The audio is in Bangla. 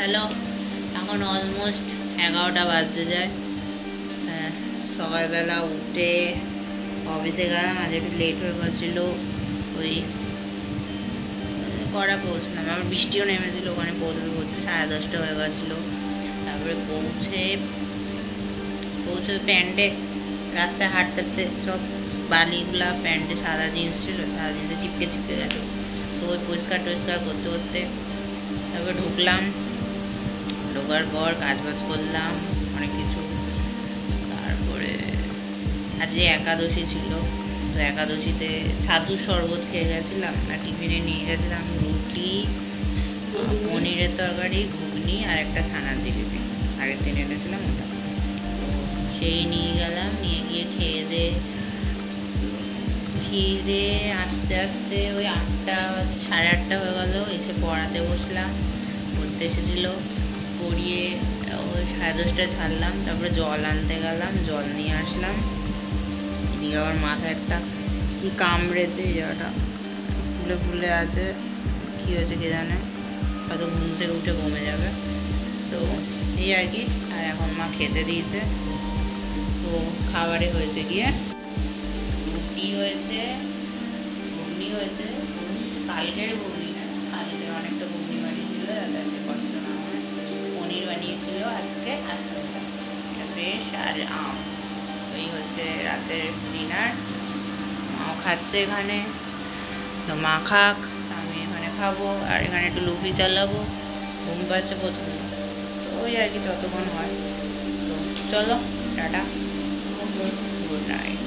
গেল। এখন অলমোস্ট 11টা বাজতে যায়। সকালবেলা উঠে অফিসে গেলাম, আজ একটু লেট হয়ে গেছিলো। ওই কড়া পৌঁছলাম, আমার বৃষ্টিও নেমেছিল, ওখানে পৌঁছতে 10:30 হয়ে গেছিলো। তারপরে পৌঁছে প্যান্টে রাস্তায় হাঁটতে সব বালিগুলা প্যান্টে, সাদা জিন্স ছিল, সাদা জিন্সে চিপকে গেছে। তো ওই পরিষ্কার টরিষ্কার করতে করতে তারপরে ঢোকার পর কাজবাজ করলাম অনেক কিছু। তারপরে আজকে একাদশী ছিল, তো একাদশীতে ছাতুর শরবত খেয়ে গেছিলাম, আর টিফিনে নিয়ে গেছিলাম রুটি, পনিরের তরকারি, ঘুগনি আর একটা ছানার জিলিপি। আগের দিন এনেছিলাম ওটা, তো সেই নিয়ে গেলাম। নিয়ে গিয়ে খেয়ে আস্তে আস্তে ওই 8টা 8:30 হয়ে গেল। এসে পড়াতে বসলাম, পড়তে এসেছিলো, পড়িয়ে ওই 10:30টায় ছাড়লাম। তারপরে জল আনতে গেলাম, জল নিয়ে আসলাম। এদিকে আবার মাথায় একটা কি কামড়েছে, এই জায়গাটা ফুলে আছে, কী হয়েছে কে জানে, হয়তো ঘুম থেকে উঠে কমে যাবে। তো এই আর কি। আর এখন মা খেতে দিয়েছে। তো খাবারে হয়েছে গিয়ে রুটি হয়েছে, ঘুগনি হয়েছে। কালকের ঘুগনি না, কালকের অনেকটা ঘুগনি বানিয়েছিল, যাতে কষ্ট না হয়। পনির বানিয়েছিল আজকে এটা বেশ, আর আম। এই হচ্ছে রাতের ডিনার। মাও খাচ্ছে এখানে, তো মা খাক, আমি এখানে খাবো, আর এখানে একটু লুফি চালাবো। ঘুম পাচ্ছে প্রথমে, তো ওই আর কি, যতক্ষণ হয়। তো চলো, টাটা, গুড নাইট।